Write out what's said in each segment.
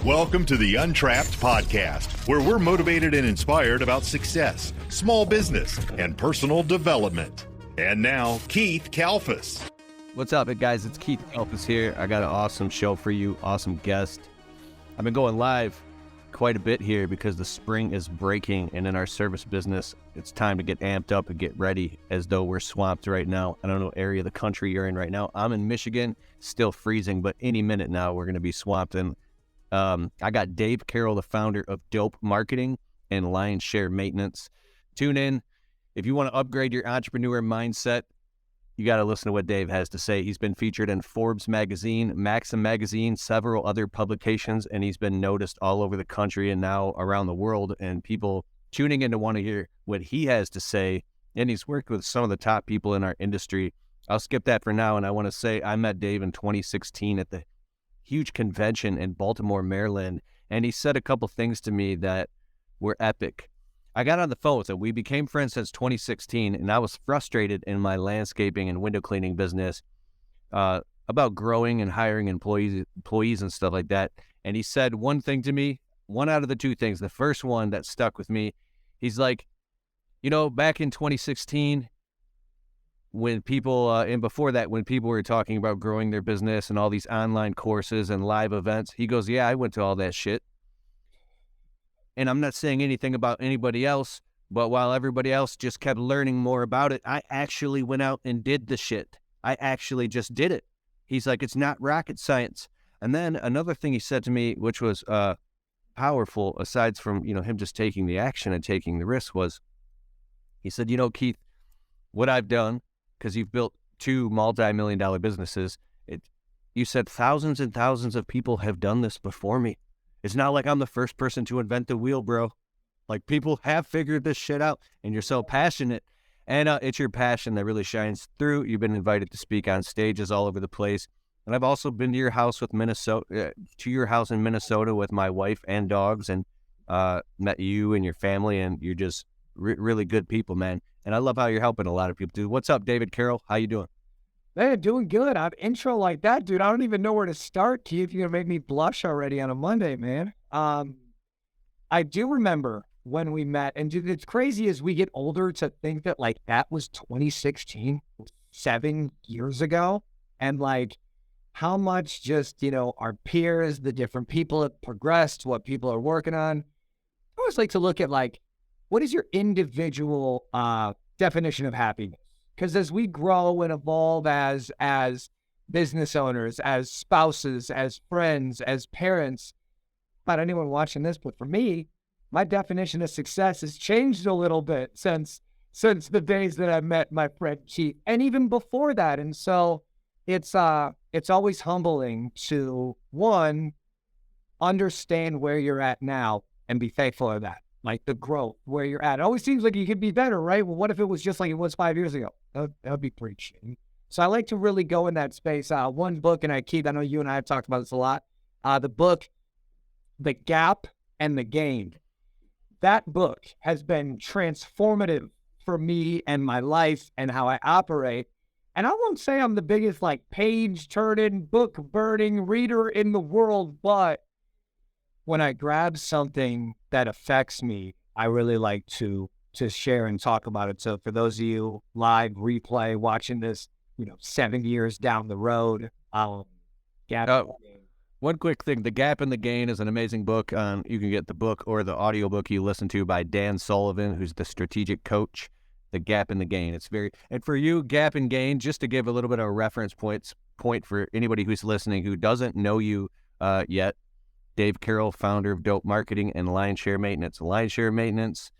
Welcome to the Untrapped Podcast, where we're motivated and inspired about success, small business, and personal development. And now, Keith Kalfas. What's up, guys? It's Keith Kalfas here. I got an awesome show for you, awesome guest. I've been going live quite a bit here because the spring is breaking, and in our service business, it's time to get amped up and get ready as though we're swamped right now. I don't know what area of the country you're in right now. I'm in Michigan, still freezing, but any minute now we're going to be swamped. And I got Dave Carroll, the founder of Dope Marketing and Lion Share Maintenance. Tune in. If you want to upgrade your entrepreneur mindset, you got to listen to what Dave has to say. He's been featured in Forbes magazine, Maxim magazine, several other publications, and he's been noticed all over the country and now around the world, and people tuning in to want to hear what he has to say. And he's worked with some of the top people in our industry. I'll skip that for now, and I want to say I met Dave in 2016 at the huge convention in Baltimore, Maryland, and he said a couple things to me that were epic. I got on the phone with him. We became friends since 2016, and I was frustrated in my landscaping and window cleaning business about growing and hiring employees and stuff like that. And he said one thing to me, one out of the two things. The first one that stuck with me, he's like, you know, back in 2016, when people, and before that, when people were talking about growing their business and all these online courses and live events, he goes, yeah, I went to all that shit. And I'm not saying anything about anybody else, but while everybody else just kept learning more about it, I actually went out and did the shit. I actually just did it. He's like, it's not rocket science. And then another thing he said to me, which was powerful, aside from, you know, him just taking the action and taking the risk, was he said, you know, Keith, what I've done, because you've built two multi-million-dollar businesses, you said thousands and thousands of people have done this before me. It's not like I'm the first person to invent the wheel, bro. Like, people have figured this shit out, and you're so passionate. And it's your passion that really shines through. You've been invited to speak on stages all over the place. And I've also been to your house in Minnesota with my wife and dogs, and met you and your family, and you're just really good people, man. And I love how you're helping a lot of people, dude. What's up, David Carroll? How you doing? Man, doing good. I've intro like that, dude. I don't even know where to start, Keith. You're gonna make me blush already on a Monday, man. I do remember when we met, and dude, it's crazy as we get older to think that like that was 2016, 7 years ago, and like how much just, you know, our peers, the different people have progressed, what people are working on. I always like to look at like, what is your individual definition of happiness? Because as we grow and evolve as business owners, as spouses, as friends, as parents, not anyone watching this, but for me, my definition of success has changed a little bit since the days that I met my friend Keith, and even before that. And so it's always humbling to, one, understand where you're at now and be thankful of that. Like the growth, where you're at. It always seems like you could be better, right? Well, what if it was just like it was 5 years ago? That would be pretty shitty. So I like to really go in that space. One book, and I know you and I have talked about this a lot, the book, The Gap and the Gain. That book has been transformative for me and my life and how I operate. And I won't say I'm the biggest like page-turning, book-burning reader in the world, but when I grab something that affects me, I really like to share and talk about it. So for those of you live replay watching this, you know, 7 years down the road, one quick thing, The Gap and the Gain is an amazing book. You can get the book or the audiobook you listen to by Dan Sullivan, who's the strategic coach. The Gap and the Gain. It's very, and for you, Gap and Gain, just to give a little bit of a reference point for anybody who's listening who doesn't know you yet. Dave Carroll, founder of Dope Marketing and Lion Share Maintenance. Lion Share Maintenance,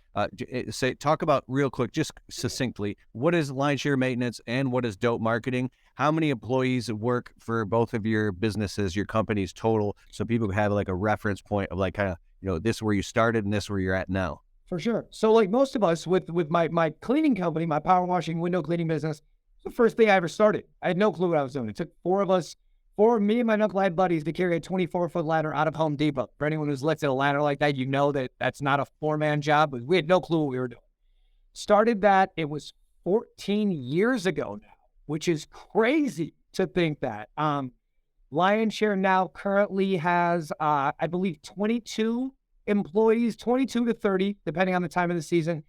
talk about real quick, just succinctly, what is Lion Share Maintenance and what is Dope Marketing? How many employees work for both of your businesses, your companies total, so people have like a reference point of like kind of, you know, this is where you started and this is where you're at now? For sure. So like most of us with my cleaning company, my power washing window cleaning business, it's the first thing I ever started. I had no clue what I was doing. It took four of me and my knucklehead buddies to carry a 24-foot ladder out of Home Depot. For anyone who's lifted a ladder like that, you know that that's not a four-man job, but we had no clue what we were doing. Started that, it was 14 years ago now, which is crazy to think that. Lion Share now currently has, I believe, 22 employees, 22 to 30, depending on the time of the season.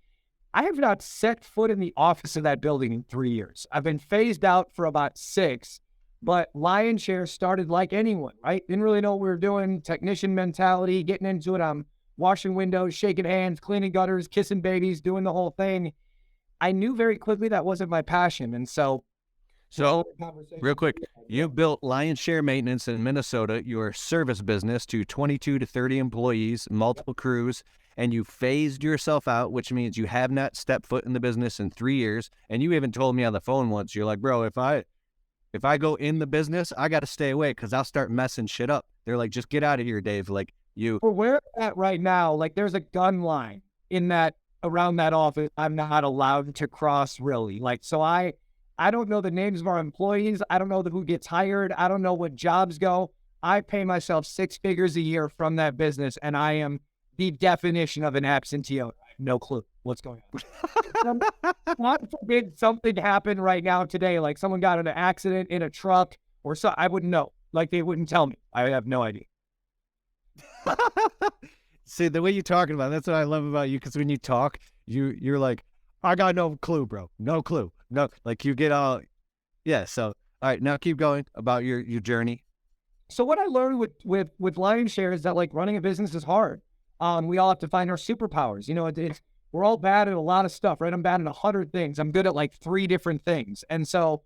I have not set foot in the office of that building in 3 years. I've been phased out for about 6, but Lion Share started like anyone, right? Didn't really know what we were doing, technician mentality, getting into it. I'm washing windows, shaking hands, cleaning gutters, kissing babies, doing the whole thing. I knew very quickly that wasn't my passion. And so real quick, you built Lion Share Maintenance in Minnesota, your service business, to 22 to 30 employees, multiple crews, and you phased yourself out, which means you have not stepped foot in the business in 3 years. And you even told me on the phone once, you're like, bro, if I go in the business, I got to stay away because I'll start messing shit up. They're like, just get out of here, Dave. Like, you. For where I'm at right now, like there's a gun line in that, around that office, I'm not allowed to cross really. Like, so I don't know the names of our employees. I don't know who gets hired. I don't know what jobs go. I pay myself 6 figures a year from that business, and I am the definition of an absentee owner. I have no clue what's going on. God forbid something happened right now today, like someone got in an accident in a truck or so, I wouldn't know. Like they wouldn't tell me. I have no idea. See, the way you're talking about it, that's what I love about you, because when you talk, you're like, I got no clue, bro. No clue. No, like you get all, yeah. So, all right, now keep going about your journey. So what I learned with Lion Share is that like running a business is hard. We all have to find our superpowers. You know, we're all bad at a lot of stuff, right? I'm bad at 100 things. I'm good at like 3 different things. And so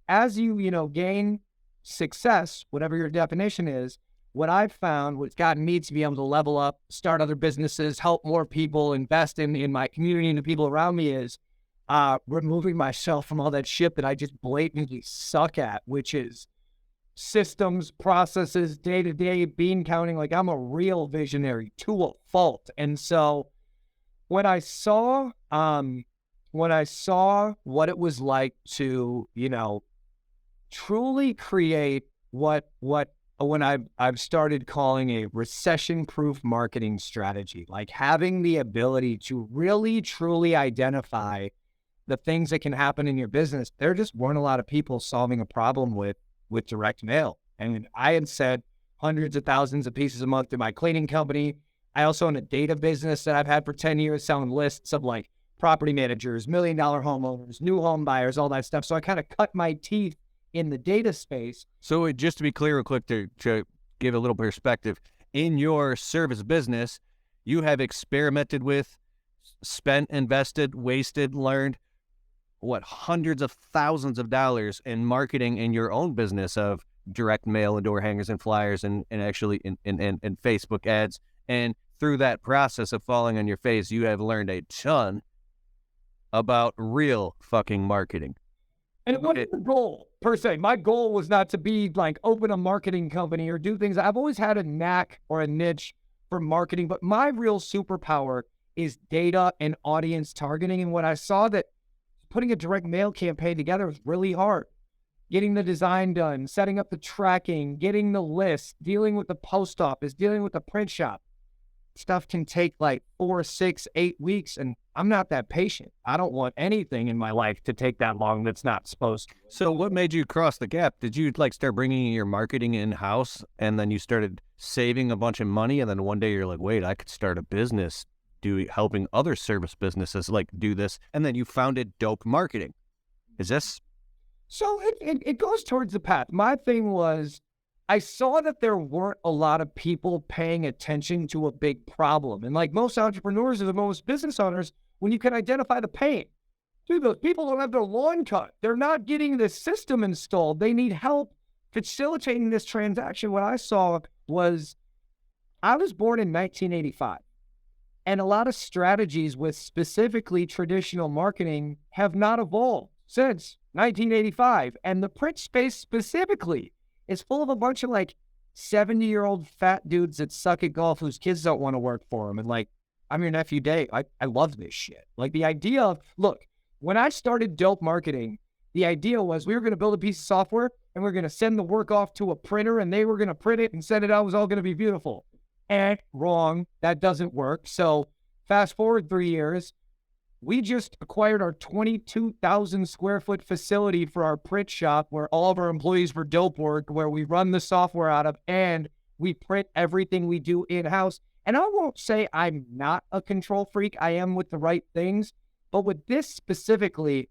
as you gain success, whatever your definition is, what I've found, what's gotten me to be able to level up, start other businesses, help more people, invest in my community and the people around me is removing myself from all that shit that I just blatantly suck at, which is systems, processes, day-to-day, bean counting. Like I'm a real visionary to a fault. And so when I saw what it was like to, truly create what when I've started calling a recession-proof marketing strategy, like having the ability to really, truly identify the things that can happen in your business, there just weren't a lot of people solving a problem with direct mail. And I had said hundreds of thousands of pieces a month to my cleaning company. I also own a data business that I've had for 10 years, selling lists of like property managers, $1 million homeowners, new home buyers, all that stuff. So I kind of cut my teeth in the data space. So just to be clear real quick, to give a little perspective, in your service business, you have experimented with, spent, invested, wasted, learned, hundreds of thousands of dollars in marketing in your own business of direct mail and door hangers and flyers and actually in Facebook ads. And through that process of falling on your face, you have learned a ton about real fucking marketing. And it wasn't the goal, per se. My goal was not to be like open a marketing company or do things. I've always had a knack or a niche for marketing, but my real superpower is data and audience targeting. And when I saw that putting a direct mail campaign together was really hard, getting the design done, setting up the tracking, getting the list, dealing with the post office, dealing with the print shop, stuff can take like 4, 6, 8 weeks. And I'm not that patient. I don't want anything in my life to take that long that's not supposed to. So what made you cross the gap? Did you like start bringing your marketing in-house and then you started saving a bunch of money and then one day you're like, wait, I could start a business helping other service businesses like do this, and then you founded Dope Marketing. Is this? So it goes towards the path. My thing was, I saw that there weren't a lot of people paying attention to a big problem. And like most entrepreneurs or most business owners, when you can identify the pain, dude, those people don't have their lawn cut. They're not getting the system installed. They need help facilitating this transaction. What I saw was, I was born in 1985. And a lot of strategies with specifically traditional marketing have not evolved since 1985. And the print space specifically is full of a bunch of like 70-year-old fat dudes that suck at golf whose kids don't want to work for them. And like, I'm your nephew Dave. I love this shit. Like the idea of, look, when I started Dope Marketing, the idea was we were going to build a piece of software and we are going to send the work off to a printer and they were going to print it and send it out. It was all going to be beautiful. And wrong, that doesn't work. So fast forward 3 years, We just acquired our 22,000 square foot facility for our print shop where all of our employees for dope work, where we run the software out of, and we print everything we do in-house. And I won't say I'm not a control freak. I am with the right things. But with this specifically,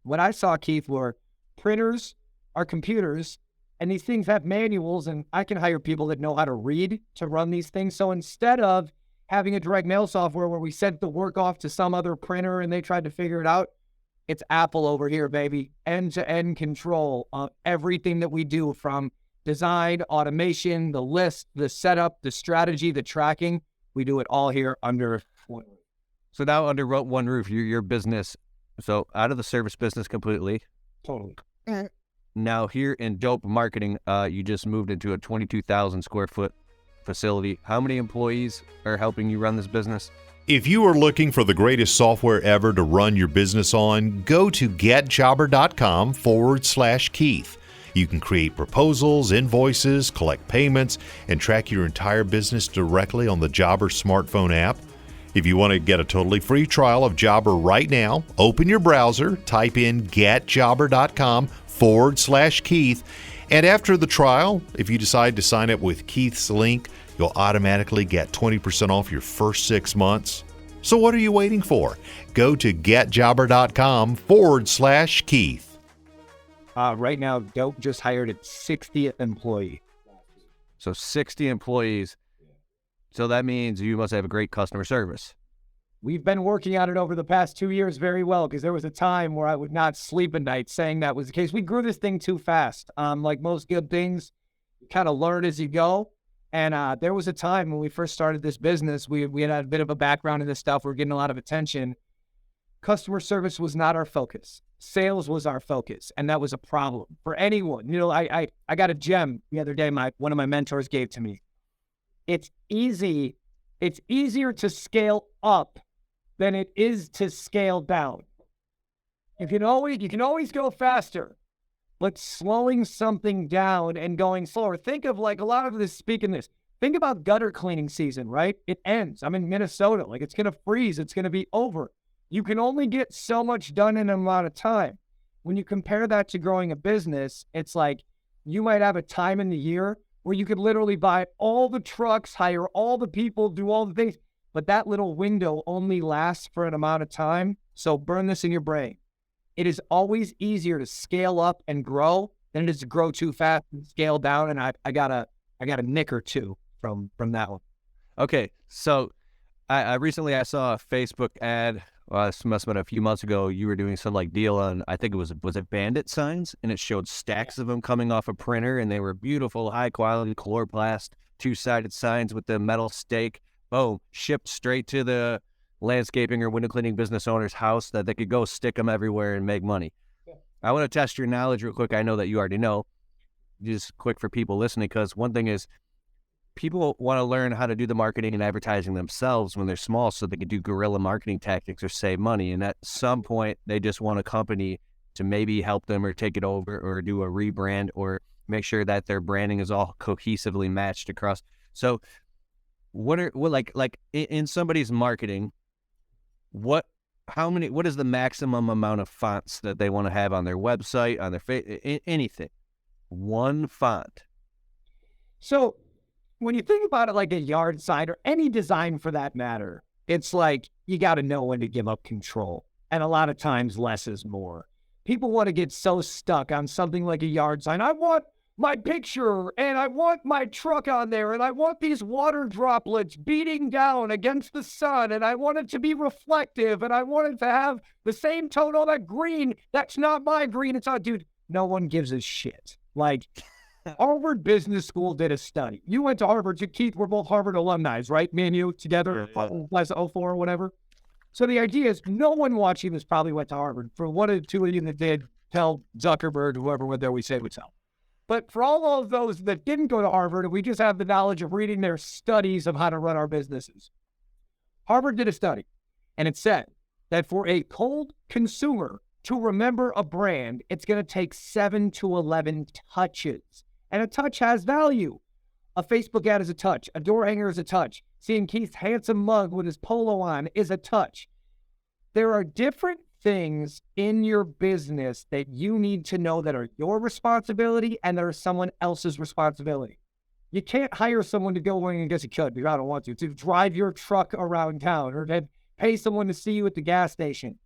what I saw, Keith, were printers are computers, and these things have manuals, and I can hire people that know how to read to run these things. So instead of having a direct mail software where we sent the work off to some other printer and they tried to figure it out, it's Apple over here, baby. End-to-end control of everything that we do, from design, automation, the list, the setup, the strategy, the tracking. We do it all here under one roof. So now under one roof, your business, so out of the service business completely. Totally. Now here in dope marketing, you just moved into a 22,000 square foot facility. How many employees are helping you run this business? If you are looking for the greatest software ever to run your business on, go to getjobber.com/Keith. You can create proposals, invoices, collect payments, and track your entire business directly on the Jobber smartphone app. If you want to get a totally free trial of Jobber right now, open your browser, type in getjobber.com/Keith, and after the trial, if you decide to sign up with Keith's link, you'll automatically get 20% off your first 6 months. So what are you waiting for? Go to getjobber.com/Keith. Right now, Dope just hired its 60th employee. So 60 employees. So that means you must have a great customer service. We've been working on it over the past 2 years very well, because there was a time where I would not sleep at night saying that was the case. We grew this thing too fast. Like most good things, you kind of learn as you go. And there was a time when we first started this business, we had a bit of a background in this stuff. We were getting a lot of attention. Customer service was not our focus. Sales was our focus, and that was a problem for anyone. You know, I got a gem the other day one of my mentors gave to me. It's easier to scale up than it is to scale down. You can always go faster, but slowing something down and going slower. Think of like a lot of this, speaking this, think about gutter cleaning season, right? It ends. I'm in Minnesota. Like, it's going to freeze. It's going to be over. You can only get so much done in an amount of time. When you compare that to growing a business, it's like you might have a time in the year where you could literally buy all the trucks, hire all the people, do all the things, but that little window only lasts for an amount of time. So burn this in your brain. It is always easier to scale up and grow than it is to grow too fast and scale down. And I got a nick or two from that one. Okay, so I recently saw a Facebook ad. This must have been a few months ago. You were doing some like deal on, I think was it Bandit signs, and it showed stacks of them coming off a printer, and they were beautiful, high quality chloroplast 2-sided signs with the metal stake. Boom, shipped straight to the landscaping or window cleaning business owner's house that they could go stick them everywhere and make money. Yeah. I want to test your knowledge real quick. I know that you already know. Just quick for people listening, because one thing is, people want to learn how to do the marketing and advertising themselves when they're small so they can do guerrilla marketing tactics or save money. And at some point, they just want a company to maybe help them or take it over or do a rebrand or make sure that their branding is all cohesively matched across. So what in somebody's marketing, what is the maximum amount of fonts that they want to have on their website, on their anything? One font. So when you think about it like a yard sign or any design for that matter, it's like you got to know when to give up control. And a lot of times less is more. People want to get so stuck on something like a yard sign. I want my picture and I want my truck on there and I want these water droplets beating down against the sun and I want it to be reflective and I want it to have the same tone on that green. That's not my green. It's not, dude, no one gives a shit. Like, Harvard Business School did a study. You went to Harvard. Keith, we're both Harvard alumni, right? Me and you together, class of 04 or whatever. So the idea is no one watching this probably went to Harvard. For one or two of you that did, tell Zuckerberg, whoever went there, we say we tell. But for all of those that didn't go to Harvard, we just have the knowledge of reading their studies of how to run our businesses. Harvard did a study, and it said that for a cold consumer to remember a brand, it's going to take 7 to 11 touches. And a touch has value. A Facebook ad is a touch. A door hanger is a touch. Seeing Keith's handsome mug with his polo on is a touch. There are different things in your business that you need to know that are your responsibility and that are someone else's responsibility. You can't hire someone to go in, I guess you could, but I don't want to drive your truck around town or to pay someone to see you at the gas station.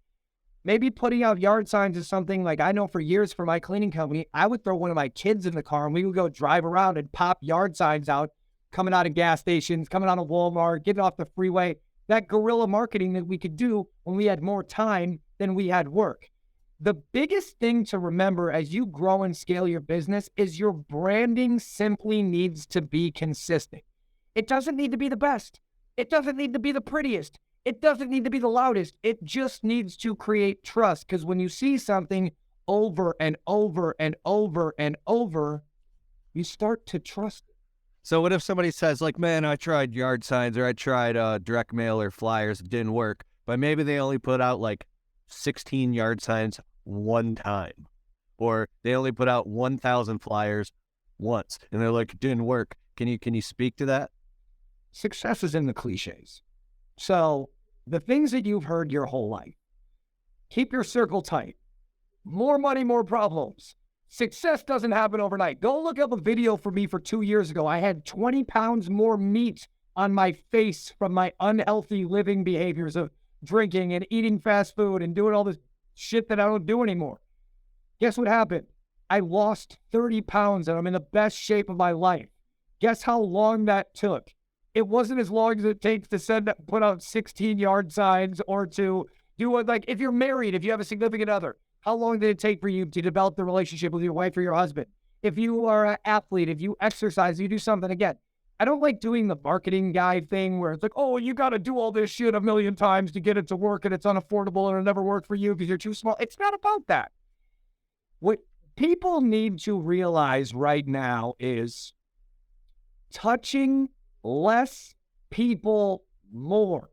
Maybe putting out yard signs is something like I know for years for my cleaning company, I would throw one of my kids in the car and we would go drive around and pop yard signs out, coming out of gas stations, coming out of Walmart, getting off the freeway. That guerrilla marketing that we could do when we had more time than we had work. The biggest thing to remember as you grow and scale your business is your branding simply needs to be consistent. It doesn't need to be the best. It doesn't need to be the prettiest. It doesn't need to be the loudest. It just needs to create trust, because when you see something over and over and over and over, you start to trust it. So what if somebody says, like, man, I tried yard signs or I tried direct mail or flyers, it didn't work, but maybe they only put out like 16 yard signs one time, or they only put out 1,000 flyers once, and they're like, it didn't work. Can you speak to that? Success is in the cliches. So the things that you've heard your whole life, keep your circle tight. More money, more problems. Success doesn't happen overnight. Go look up a video for me for 2 years ago. I had 20 pounds more meat on my face from my unhealthy living behaviors of drinking and eating fast food and doing all this shit that I don't do anymore. Guess what happened? I lost 30 pounds and I'm in the best shape of my life. Guess how long that took? It wasn't as long as it takes to put out 16 yard signs or to do it. Like if you're married, if you have a significant other, how long did it take for you to develop the relationship with your wife or your husband? If you are an athlete, if you exercise, you do something. Again, I don't like doing the marketing guy thing where it's like, oh, you got to do all this shit a million times to get it to work and it's unaffordable and it'll never work for you because you're too small. It's not about that. What people need to realize right now is touching less people more.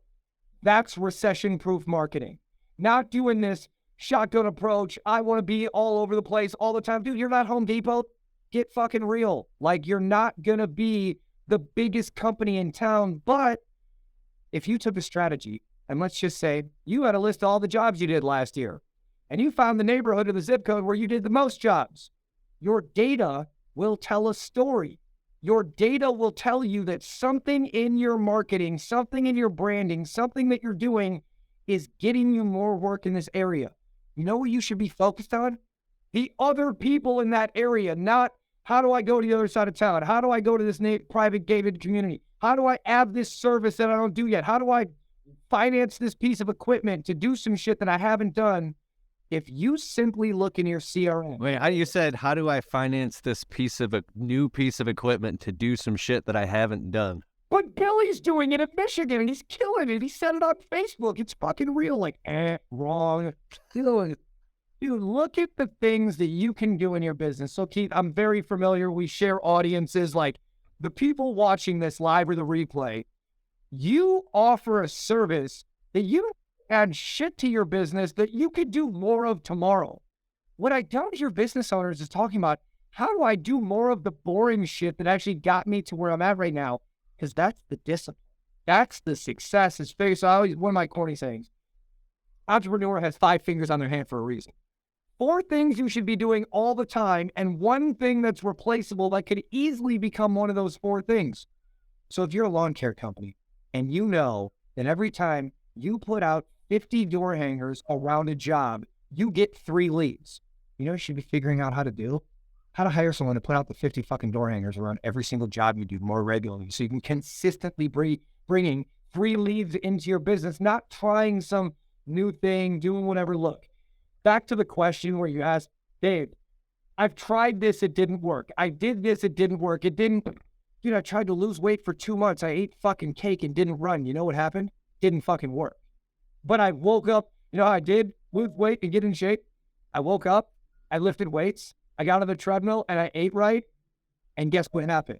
That's recession-proof marketing. Not doing this shotgun approach. I want to be all over the place all the time. Dude, you're not Home Depot. Get fucking real. Like, you're not going to be the biggest company in town. But if you took a strategy, and let's just say you had a list of all the jobs you did last year, and you found the neighborhood or the zip code where you did the most jobs, your data will tell a story. Your data will tell you that something in your marketing, something in your branding, something that you're doing is getting you more work in this area. You know what you should be focused on? The other people in that area, not how do I go to the other side of town? How do I go to this private gated community? How do I add this service that I don't do yet? How do I finance this piece of equipment to do some shit that I haven't done? If you simply look in your CRM. Wait, you said, how do I finance this new piece of equipment to do some shit that I haven't done? But Billy's doing it in Michigan and he's killing it. He said it on Facebook. It's fucking real. Like, wrong. Dude, look at the things that you can do in your business. So, Keith, I'm very familiar. We share audiences. Like, the people watching this live or the replay, you offer a service that you add shit to your business that you could do more of tomorrow. What I don't hear business owners is talking about, how do I do more of the boring shit that actually got me to where I'm at right now? Because that's the discipline. That's the success. One of my corny sayings, entrepreneur has 5 fingers on their hand for a reason. 4 things you should be doing all the time, and 1 thing that's replaceable that could easily become one of those 4 things. So if you're a lawn care company and you know that every time you put out 50 door hangers around a job, you get 3 leads. You know what you should be figuring out how to do? How to hire someone to put out the 50 fucking door hangers around every single job you do more regularly so you can consistently bringing 3 leads into your business, not trying some new thing, doing whatever. Look, back to the question where you asked, Dave, I've tried this, it didn't work. I did this, it didn't work. It didn't, dude, I tried to lose weight for 2 months. I ate fucking cake and didn't run. You know what happened? Didn't fucking work. But I woke up, you know, I did lose weight and get in shape. I woke up, I lifted weights, I got on the treadmill and I ate right. And guess what happened?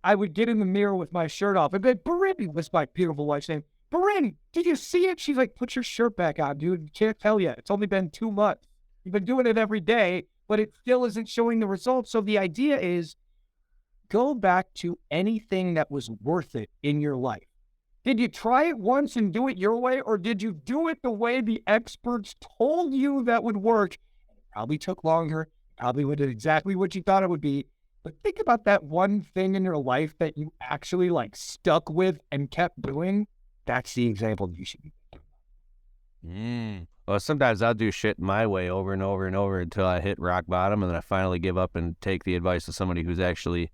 I would get in the mirror with my shirt off and be like, Barin, was my beautiful wife's name. Barin, did you see it? She's like, put your shirt back on, dude. Can't tell you. It's only been 2 months. You've been doing it every day, but it still isn't showing the results. So the idea is go back to anything that was worth it in your life. Did you try it once and do it your way, or did you do it the way the experts told you that would work? It probably took longer, probably would have exactly what you thought it would be. But think about that one thing in your life that you actually like stuck with and kept doing. That's the example you should be. Well, sometimes I'll do shit my way over and over and over until I hit rock bottom, and then I finally give up and take the advice of somebody who's actually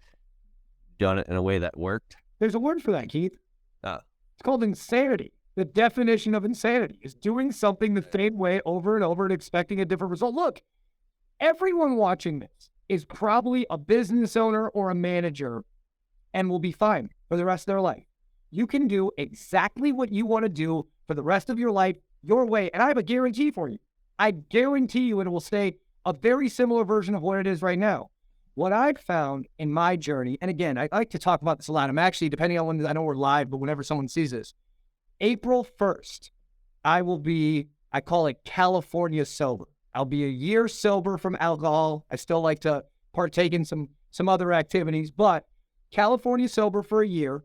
done it in a way that worked. There's a word for that, Keith. Uh, It's called insanity. The definition of insanity is doing something the same way over and over and expecting a different result. Look, everyone watching this is probably a business owner or a manager and will be fine for the rest of their life. You can do exactly what you want to do for the rest of your life your way. And I have a guarantee for you. I guarantee you it will stay a very similar version of what it is right now. What I've found in my journey, and again, I like to talk about this a lot. I'm actually, depending on when, I know we're live, but whenever someone sees this, April 1st, I will be, I call it California sober. I'll be a year sober from alcohol. I still like to partake in some other activities, but California sober for a year.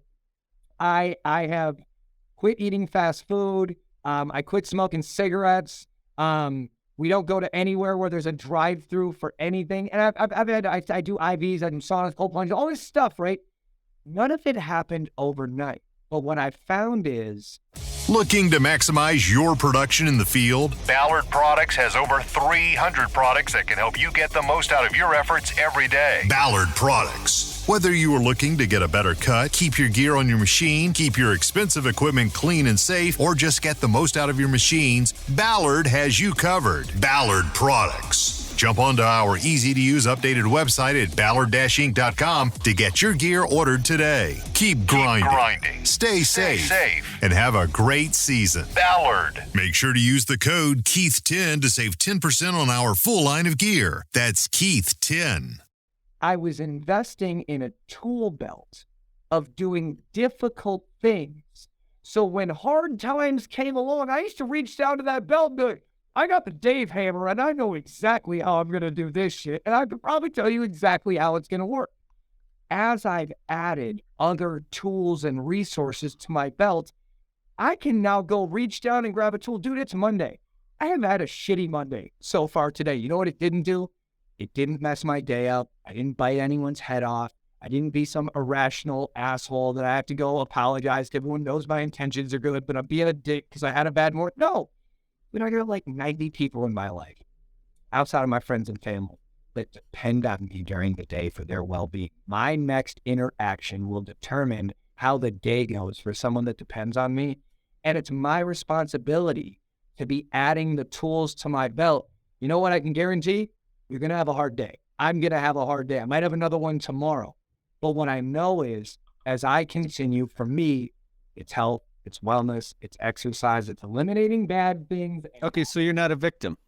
I have quit eating fast food. I quit smoking cigarettes. We don't go to anywhere where there's a drive-through for anything. And I do IVs, I do saunas, cold plunges, all this stuff, right? None of it happened overnight. But what I found is... Looking to maximize your production in the field? Ballard Products has over 300 products that can help you get the most out of your efforts every day. Ballard Products. Whether you are looking to get a better cut, keep your gear on your machine, keep your expensive equipment clean and safe, or just get the most out of your machines, Ballard has you covered. Ballard Products. Jump onto our easy-to-use updated website at ballard-inc.com to get your gear ordered today. Keep grinding. Stay safe. And have a great season. Ballard. Make sure to use the code Keith10 to save 10% on our full line of gear. That's Keith10. I was investing in a tool belt of doing difficult things. So when hard times came along, I used to reach down to that belt and be like, I got the Dave hammer and I know exactly how I'm going to do this shit. And I could probably tell you exactly how it's going to work. As I've added other tools and resources to my belt, I can now go reach down and grab a tool. Dude, it's Monday. I haven't had a shitty Monday so far today. You know what it didn't do? It didn't mess my day up. I didn't bite anyone's head off. I didn't be some irrational asshole that I have to go apologize to. Everyone knows my intentions are good, but I'm being a dick because I had a bad morning. No. You know, there are like 90 people in my life, outside of my friends and family, that depend on me during the day for their well-being. My next interaction will determine how the day goes for someone that depends on me. And it's my responsibility to be adding the tools to my belt. You know what I can guarantee? You're going to have a hard day. I'm going to have a hard day. I might have another one tomorrow. But what I know is, as I continue, for me, it's health, it's wellness, it's exercise, it's eliminating bad things. Okay, so you're not a victim.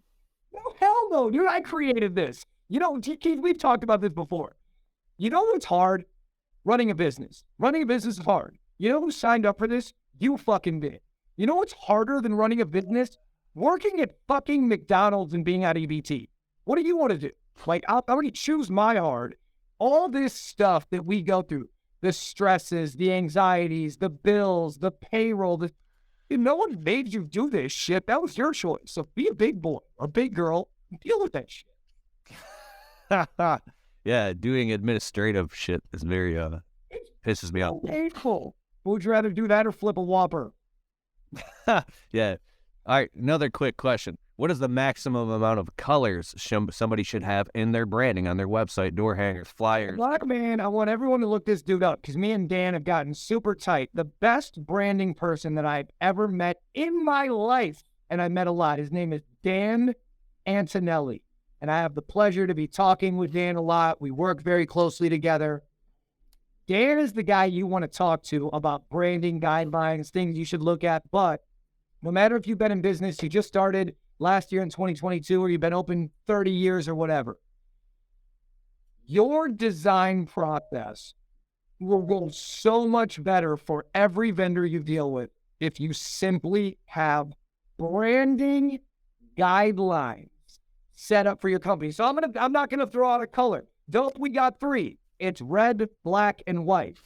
No, hell no, dude. I created this. You know, Keith, we've talked about this before. You know what's hard? Running a business. Running a business is hard. You know who signed up for this? You fucking did. You know what's harder than running a business? Working at fucking McDonald's and being at EBT. What do you want to do? Like, I'm going to choose my heart. All this stuff that we go through, the stresses, the anxieties, the bills, the payroll, no one made you do this shit. That was your choice. So be a big boy or big girl and deal with that shit. Yeah, doing administrative shit is very, pisses me off. Painful. Would you rather do that or flip a Whopper? Yeah. All right, another quick question. What is the maximum amount of colors somebody should have in their branding on their website, door hangers, flyers? Look, man, I want everyone to look this dude up because me and Dan have gotten super tight. The best branding person that I've ever met in my life, and I met a lot, his name is Dan Antonelli. And I have the pleasure to be talking with Dan a lot. We work very closely together. Dan is the guy you want to talk to about branding guidelines, things you should look at. But no matter if you've been in business, you just started last year in 2022, or you've been open 30 years or whatever, your design process will go so much better for every vendor you deal with if you simply have branding guidelines set up for your company. So I'm not gonna throw out a color. We got three. It's red, black, and white.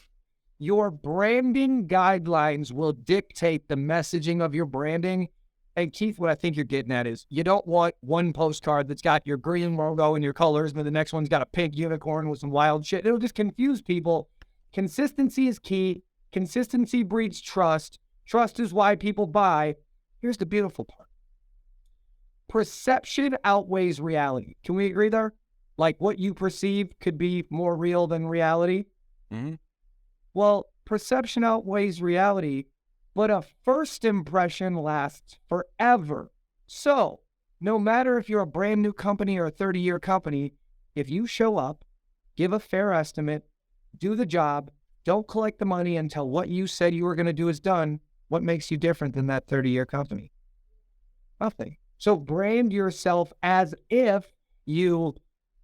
your branding guidelines will dictate the messaging of your branding. And Keith, what I think you're getting at is you don't want one postcard that's got your green logo and your colors, and then the next one's got a pink unicorn with some wild shit. It'll just confuse people. Consistency is key. Consistency breeds trust. Trust is why people buy. Here's the beautiful part. Perception outweighs reality. Can we agree there? Like what you perceive could be more real than reality. Mm-hmm. Well, perception outweighs reality, but a first impression lasts forever. So, no matter if you're a brand new company or a 30-year company, if you show up, give a fair estimate, do the job, don't collect the money until what you said you were going to do is done, what makes you different than that 30-year company? Nothing. So brand yourself as if you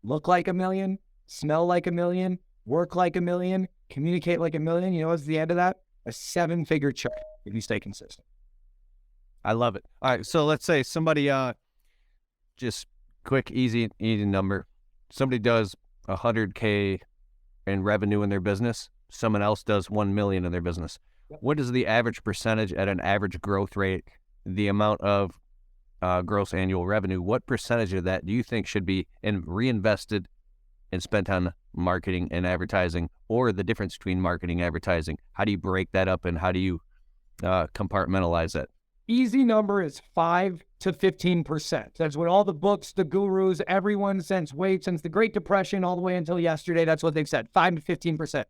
look like $1 million, smell like $1 million, work like $1 million, communicate like $1 million. You know what's the end of that? A 7-figure check if you stay consistent. I love it. All right, so let's say somebody, just quick, easy number. Somebody does 100K in revenue in their business. Someone else does 1 million in their business. Yep. What is the average percentage at an average growth rate? The amount of gross annual revenue, what percentage of that do you think should be reinvested and spent on marketing and advertising, or the difference between marketing and advertising? How do you break that up, and how do you compartmentalize it? Easy number is 5 to 15%. That's what all the books, the gurus, everyone since the Great Depression all the way until yesterday, that's what they've said, 5 to 15%.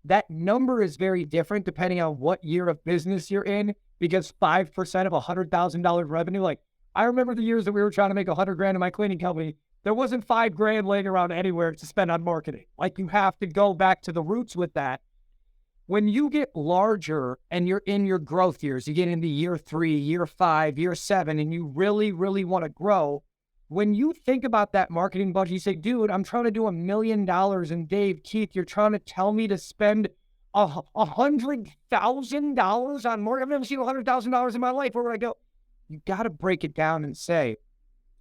That number is very different depending on what year of business you're in, because 5% of $100,000 revenue, like I remember the years that we were trying to make $100,000 in my cleaning company, there wasn't $5,000 laying around anywhere to spend on marketing. Like you have to go back to the roots with that. When you get larger and you're in your growth years, you get into year 3, year 5, year 7, and you really, really want to grow. When you think about that marketing budget, you say, dude, I'm trying to do $1 million. And Dave, Keith, you're trying to tell me to spend $100,000 on marketing. I've never seen $100,000 in my life. Where would I go? You got to break it down and say,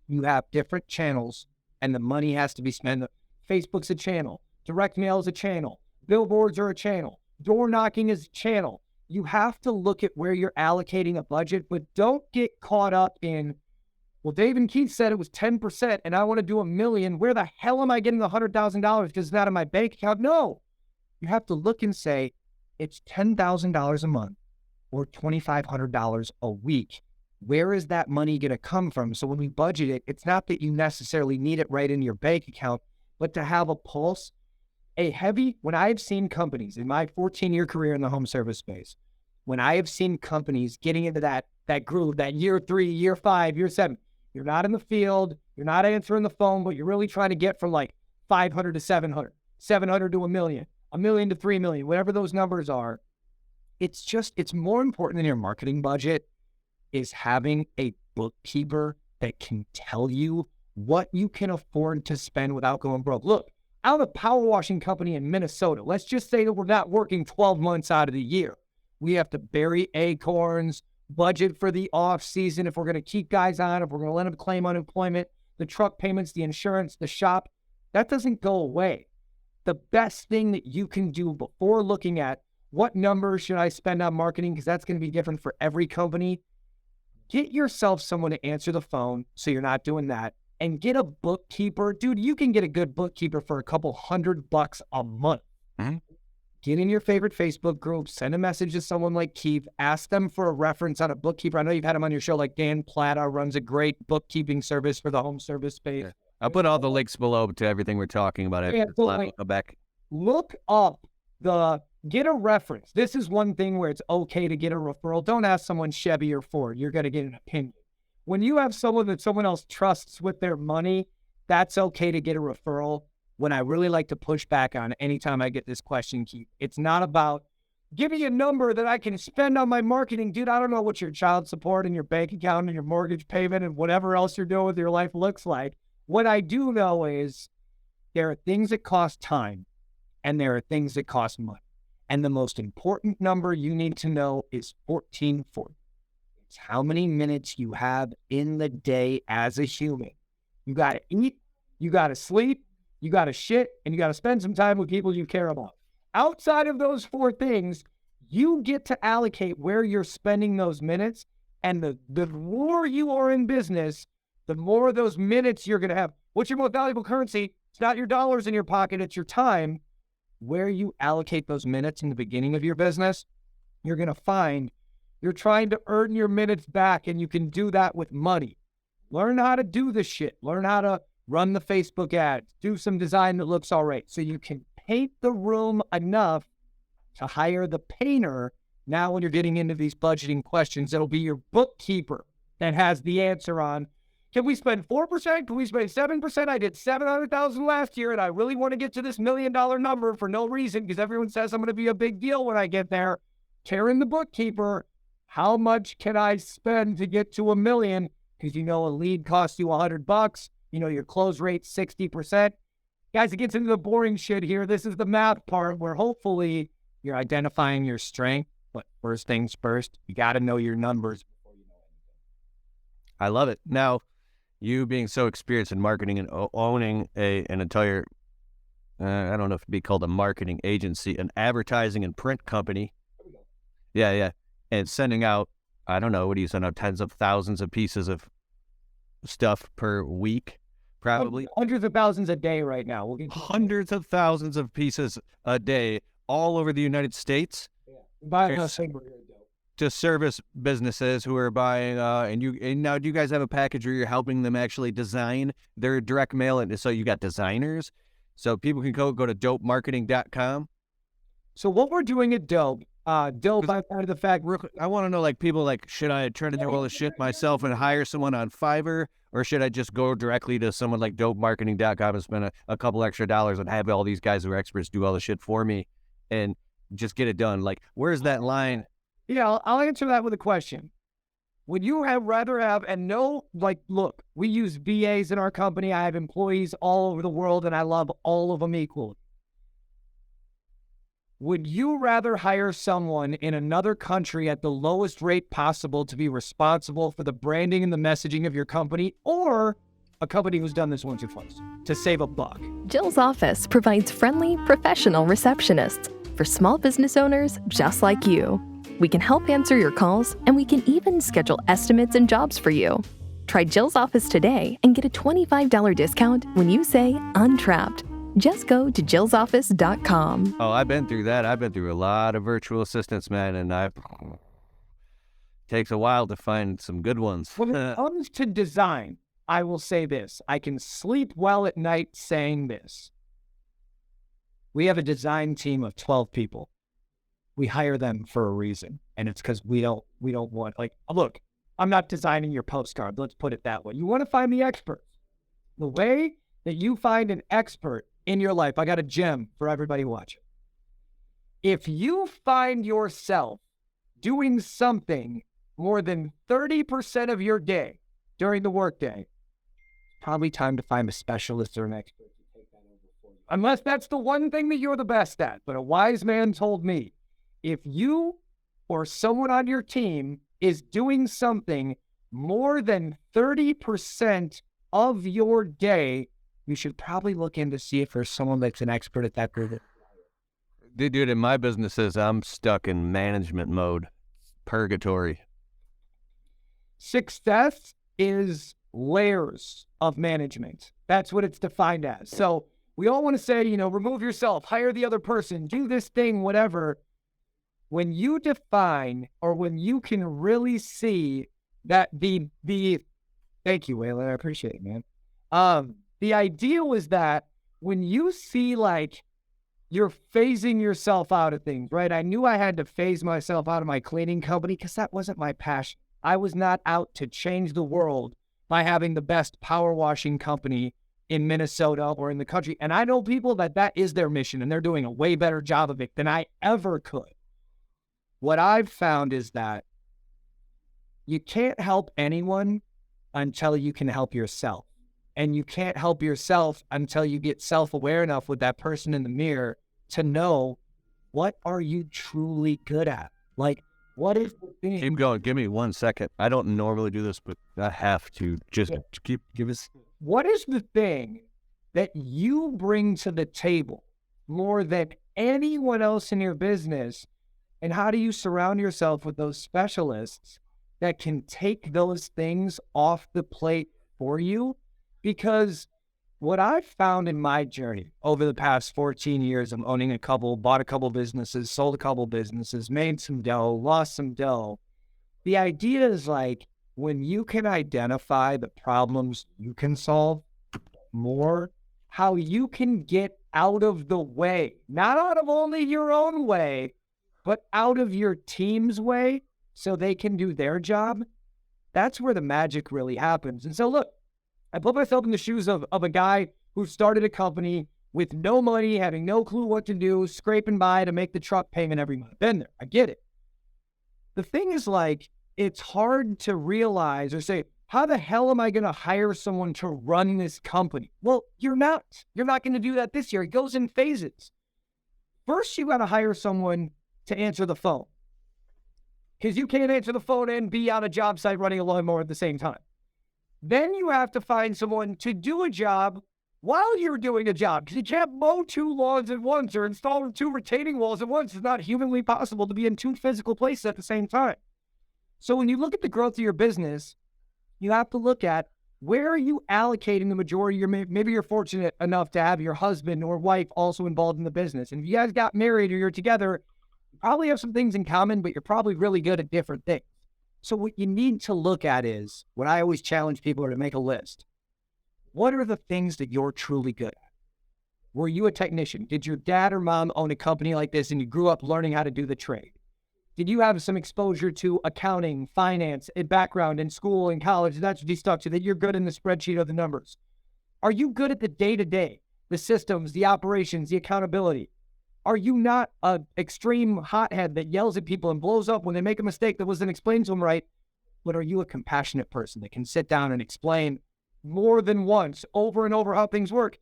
you have different channels and the money has to be spent. Facebook's a channel. Direct mail is a channel. Billboards are a channel. Door knocking is a channel. You have to look at where you're allocating a budget, but don't get caught up in, well, Dave and Keith said it was 10% and I want to do $1 million. Where the hell am I getting the $100,000 because it's not in my bank account? No. You have to look and say, it's $10,000 a month or $2,500 a week. Where is that money going to come from? So when we budget it, it's not that you necessarily need it right in your bank account, but to have a pulse. When I've seen companies in my 14-year career in the home service space, when I have seen companies getting into that groove, that year 3, year 5, year 7, you're not in the field, you're not answering the phone, but you're really trying to get from like 500 to 700, 700 to $1 million, $1 million to $3 million, whatever those numbers are. It's more important than your marketing budget is having a bookkeeper that can tell you what you can afford to spend without going broke. Look, I have a power washing company in Minnesota. Let's just say that we're not working 12 months out of the year. We have to bury acorns, budget for the off season if we're going to keep guys on, if we're going to let them claim unemployment, the truck payments, the insurance, the shop. That doesn't go away. The best thing that you can do before looking at what numbers should I spend on marketing, because that's going to be different for every company, get yourself someone to answer the phone so you're not doing that. And get a bookkeeper. Dude, you can get a good bookkeeper for a couple $100 a month. Mm-hmm. Get in your favorite Facebook group, send a message to someone like Keith, ask them for a reference on a bookkeeper. I know you've had him on your show, like Dan Plata runs a great bookkeeping service for the home service space. Yeah. I'll put all the links below to everything we're talking about. Yeah, so back. Look up get a reference. This is one thing where it's okay to get a referral. Don't ask someone Chevy or Ford. You're going to get an opinion. When you have someone that someone else trusts with their money, that's okay to get a referral. When I really like to push back on anytime I get this question, Keith, it's not about give me a number that I can spend on my marketing. Dude, I don't know what your child support and your bank account and your mortgage payment and whatever else you're doing with your life looks like. What I do know is there are things that cost time and there are things that cost money. And the most important number you need to know is 1440. How many minutes you have in the day as a human. You got to eat, you got to sleep, you got to shit, and you got to spend some time with people you care about. Outside of those 4 things, you get to allocate where you're spending those minutes. And the more you are in business, the more of those minutes you're going to have. What's your most valuable currency? It's not your dollars in your pocket, it's your time. Where you allocate those minutes in the beginning of your business, you're going to find you're trying to earn your minutes back, and you can do that with money. Learn how to do this shit. Learn how to run the Facebook ads. Do some design that looks all right so you can paint the room enough to hire the painter. Now, when you're getting into these budgeting questions, it'll be your bookkeeper that has the answer on, can we spend 4%? Can we spend 7%? I did 700,000 last year, and I really want to get to this $1 million number for no reason because everyone says I'm going to be a big deal when I get there. Karen, the bookkeeper, how much can I spend to get to $1 million? Because you know a lead costs you $100. You know your close rate's 60%. Guys, it gets into the boring shit here. This is the math part where hopefully you're identifying your strength. But first things first, you got to know your numbers before you know anything. I love it. Now, you being so experienced in marketing and owning an entire, I don't know if it'd be called a marketing agency, an advertising and print company. Yeah. And sending out, I don't know, what do you send out? Tens of thousands of pieces of stuff per week, probably. Hundreds of thousands a day right now. We'll get hundreds of thousands of pieces a day all over the United States. Yeah. To service businesses who are buying, and now do you guys have a package where you're helping them actually design their direct mail? And so you got designers, so people can go to dopemarketing.com. So what we're doing at Dope, Dope, I found the fact, I want to know, like, people like, should I try to do all this shit myself and hire someone on Fiverr, or should I just go directly to someone like dopemarketing.com and spend a couple extra dollars and have all these guys who are experts do all the shit for me and just get it done? Like, where's that line? Yeah, I'll answer that with a question. Would you rather have, and no, like, look, we use VAs in our company. I have employees all over the world, and I love all of them equally. Would you rather hire someone in another country at the lowest rate possible to be responsible for the branding and the messaging of your company, or a company who's done this once or twice to save a buck? Jill's office provides friendly, professional receptionists for small business owners just like you. We can help answer your calls, and we can even schedule estimates and jobs for you. Try Jill's office today and get a $25 discount when you say Untrapped. Just go to jillsoffice.com. Oh, I've been through that. I've been through a lot of virtual assistants, man, and takes a while to find some good ones. When it comes to design, I will say this. I can sleep well at night saying this. We have a design team of 12 people. We hire them for a reason, and it's because we don't want, like, look, I'm not designing your postcard. Let's put it that way. You want to find the experts. The way that you find an expert in your life, I got a gem for everybody watching. If you find yourself doing something more than 30% of your day during the workday, it's probably time to find a specialist or an expert to take that over for you. Unless that's the one thing that you're the best at. But a wise man told me, if you or someone on your team is doing something more than 30% of your day, you should probably look in to see if there's someone that's an expert at that group. Dude, in my businesses, I'm stuck in management mode. Purgatory. Success is layers of management. That's what it's defined as. So we all want to say, remove yourself, hire the other person, do this thing, whatever. When you define, or when you can really see that the thank you, Waylon, I appreciate it, man. The ideal is that when you see, like, you're phasing yourself out of things, right? I knew I had to phase myself out of my cleaning company because that wasn't my passion. I was not out to change the world by having the best power washing company in Minnesota or in the country. And I know people that is their mission, and they're doing a way better job of it than I ever could. What I've found is that you can't help anyone until you can help yourself. And you can't help yourself until you get self-aware enough with that person in the mirror to know, what are you truly good at? Like, what is the thing? Keep going. Give me 1 second. I don't normally do this, but I have to. Just give us. What is the thing that you bring to the table more than anyone else in your business? And how do you surround yourself with those specialists that can take those things off the plate for you? Because what I've found in my journey over the past 14 years of owning bought a couple businesses, sold a couple businesses, made some dough, lost some dough. The idea is like, when you can identify the problems you can solve more, how you can get out of the way, not out of only your own way, but out of your team's way so they can do their job. That's where the magic really happens. And so look, I put myself in the shoes of a guy who started a company with no money, having no clue what to do, scraping by to make the truck payment every month. Been there, I get it. The thing is, like, it's hard to realize or say, how the hell am I going to hire someone to run this company? Well, you're not. You're not going to do that this year. It goes in phases. First, you got to hire someone to answer the phone, because you can't answer the phone and be on a job site running a lawnmower at the same time. Then you have to find someone to do a job while you're doing a job, because you can't mow 2 lawns at once or install 2 retaining walls at once. It's not humanly possible to be in 2 physical places at the same time. So when you look at the growth of your business, you have to look at, where are you allocating the majority of your, maybe you're fortunate enough to have your husband or wife also involved in the business. And if you guys got married or you're together, you probably have some things in common, but you're probably really good at different things. So what you need to look at is, what I always challenge people are to make a list. What are the things that you're truly good at? Were you a technician? Did your dad or mom own a company like this and you grew up learning how to do the trade? Did you have some exposure to accounting, finance, a background in school and college? That's what you stuck to, that you're good in the spreadsheet of the numbers. Are you good at the day-to-day, the systems, the operations, the accountability? Are you not an extreme hothead that yells at people and blows up when they make a mistake that wasn't explained to them right? But are you a compassionate person that can sit down and explain more than once, over and over, how things work?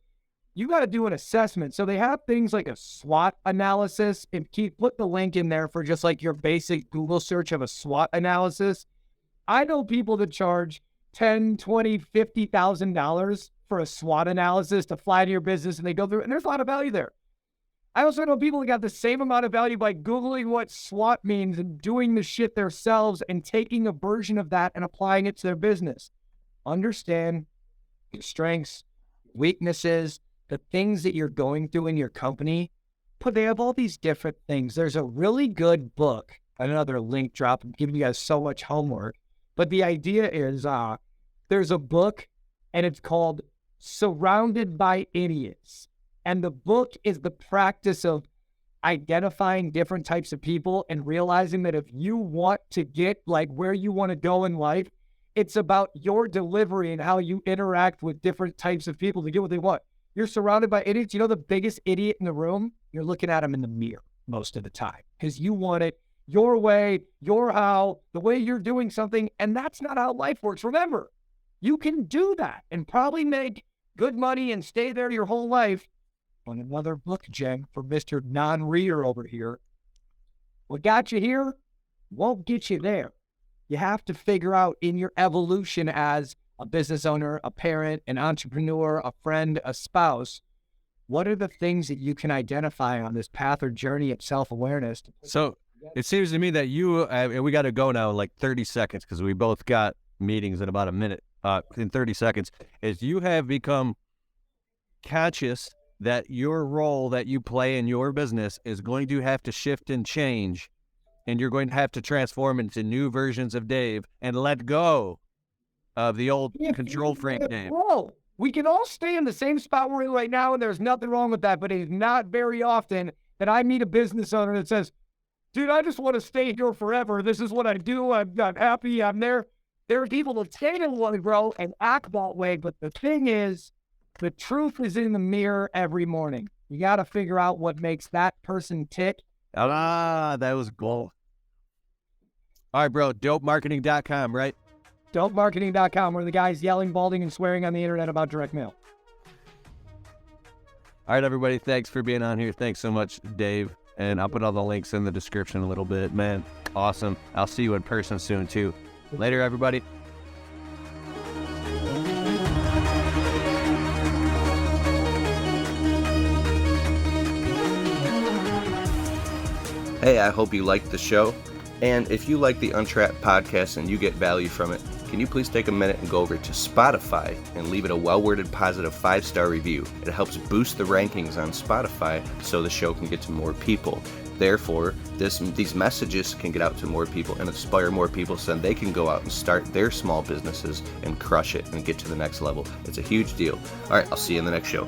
You got to do an assessment. So they have things like a SWOT analysis. If Keith, put the link in there for just like your basic Google search of a SWOT analysis. I know people that charge $10, $20, $50,000 for a SWOT analysis to fly to your business, and they go through it, and there's a lot of value there. I also know people that got the same amount of value by Googling what SWOT means and doing the shit themselves and taking a version of that and applying it to their business. Understand your strengths, weaknesses, the things that you're going through in your company. But they have all these different things. There's a really good book, another link drop. I'm giving you guys so much homework. But the idea is, there's a book, and it's called Surrounded by Idiots. And the book is the practice of identifying different types of people and realizing that if you want to get like where you want to go in life, it's about your delivery and how you interact with different types of people to get what they want. You're surrounded by idiots. You know the biggest idiot in the room? You're looking at them in the mirror most of the time because you want it your way, your how, the way you're doing something. And that's not how life works. Remember, you can do that and probably make good money and stay there your whole life. On another book, Jen, for Mr. Non-reader over here. What got you here won't get you there. You have to figure out in your evolution as a business owner, a parent, an entrepreneur, a friend, a spouse, what are the things that you can identify on this path or journey of self-awareness? So it seems to me that you, and we got to go now in like 30 seconds because we both got meetings in about a minute, in 30 seconds, is you have become conscious that your role that you play in your business is going to have to shift and change, and you're going to have to transform into new versions of Dave and let go of the old control freak Dave. Whoa, we can all stay in the same spot we're in right now, and there's nothing wrong with that, but it is not very often that I meet a business owner that says, dude, I just want to stay here forever. This is what I do. I'm happy. I'm there. There are people that say they want to grow and act that way, but the thing is, the truth is in the mirror every morning. You got to figure out what makes that person tick. That was gold. All right, bro. Dopemarketing.com, right? Dopemarketing.com, where the guy's yelling, balding, and swearing on the internet about direct mail. All right, everybody. Thanks for being on here. Thanks so much, Dave. And I'll put all the links in the description a little bit. Man, awesome. I'll see you in person soon, too. Later, everybody. Hey, I hope you liked the show. And if you like the Untrapped podcast and you get value from it, can you please take a minute and go over to Spotify and leave it a well-worded positive 5-star review? It helps boost the rankings on Spotify so the show can get to more people. Therefore, these messages can get out to more people and inspire more people so they can go out and start their small businesses and crush it and get to the next level. It's a huge deal. All right, I'll see you in the next show.